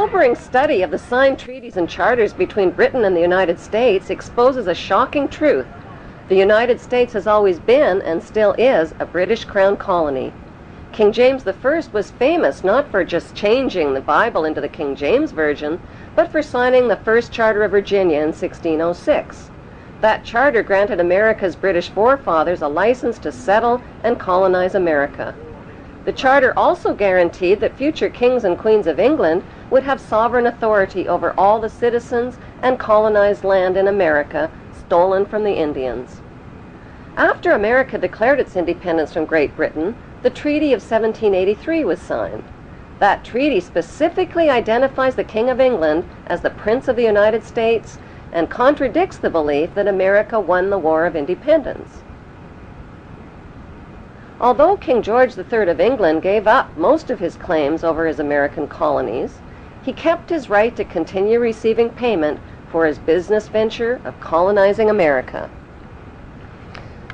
sobering study of the signed treaties and charters between Britain and the United States exposes a shocking truth. The United States has always been, and still is, a British Crown colony. King James I was famous not for just changing the Bible into the King James Version, but for signing the first Charter of Virginia in 1606. That charter granted America's British forefathers a license to settle and colonize America. The charter also guaranteed that future kings and queens of England would have sovereign authority over all the citizens and colonized land in America stolen from the Indians. After America declared its independence from Great Britain, the Treaty of 1783 was signed. That treaty specifically identifies the King of England as the Prince of the United States and contradicts the belief that America won the War of Independence. Although King George III of England gave up most of his claims over his American colonies, he kept his right to continue receiving payment for his business venture of colonizing America.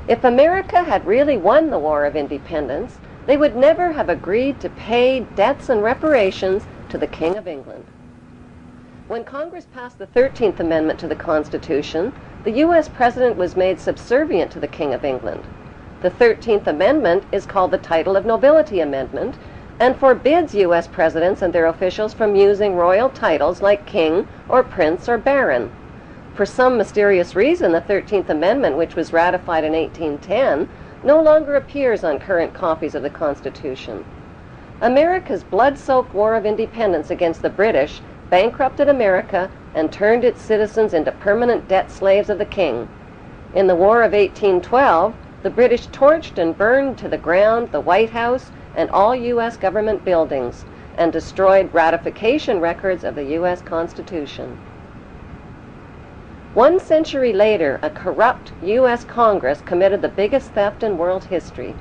If America had really won the War of Independence, they would never have agreed to pay debts and reparations to the King of England. When Congress passed the 13th Amendment to the Constitution, the U.S. President was made subservient to the King of England. The 13th Amendment is called the Title of Nobility Amendment and forbids U.S. presidents and their officials from using royal titles like king or prince or baron. For some mysterious reason, the 13th Amendment, which was ratified in 1810, no longer appears on current copies of the Constitution. America's blood-soaked War of Independence against the British bankrupted America and turned its citizens into permanent debt slaves of the King. In the War of 1812, the British torched and burned to the ground the White House and all U.S. government buildings and destroyed ratification records of the U.S. Constitution. 1 century later, a corrupt U.S. Congress committed the biggest theft in world history.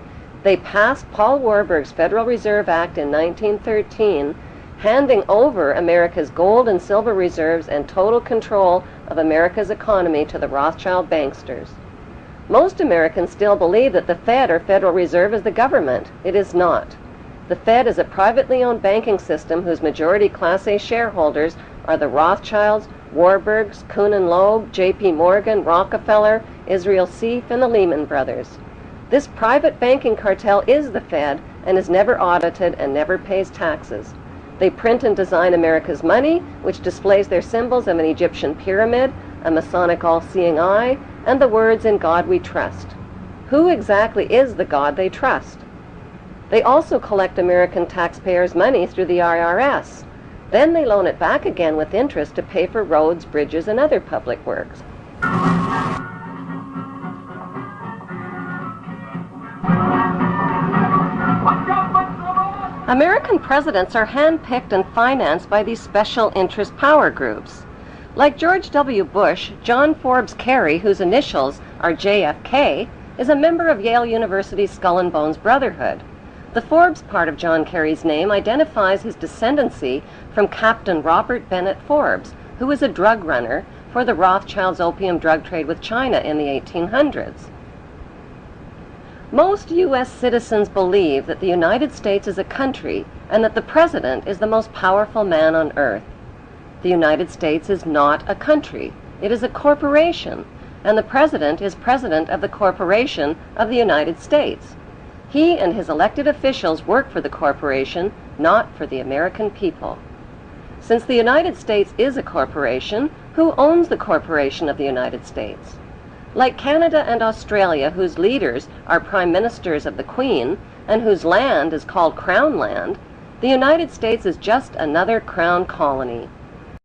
They passed Paul Warburg's Federal Reserve Act in 1913, handing over America's gold and silver reserves and total control of America's economy to the Rothschild banksters. Most Americans still believe that the Fed, or Federal Reserve, is the government. It is not. The Fed is a privately owned banking system whose majority Class A shareholders are the Rothschilds, Warburgs, Kuhn and Loeb, J.P. Morgan, Rockefeller, Israel Seif, and the Lehman Brothers. This private banking cartel is the Fed and is never audited and never pays taxes. They print and design America's money, which displays their symbols of an Egyptian pyramid, a Masonic all-seeing eye, and the words "In God We Trust." Who exactly is the God they trust? They also collect American taxpayers' money through the IRS. Then they loan it back again with interest to pay for roads, bridges, and other public works. American presidents are handpicked and financed by these special interest power groups. Like George W. Bush, John Forbes Kerry, whose initials are JFK, is a member of Yale University's Skull and Bones Brotherhood. The Forbes part of John Kerry's name identifies his descendancy from Captain Robert Bennett Forbes, who was a drug runner for the Rothschilds' opium drug trade with China in the 1800s. Most U.S. citizens believe that the United States is a country and that the President is the most powerful man on earth. The United States is not a country. It is a corporation, and the President is President of the Corporation of the United States. He and his elected officials work for the corporation, not for the American people. Since the United States is a corporation, who owns the corporation of the United States? Like Canada and Australia, whose leaders are prime ministers of the Queen, and whose land is called Crown Land, the United States is just another Crown colony.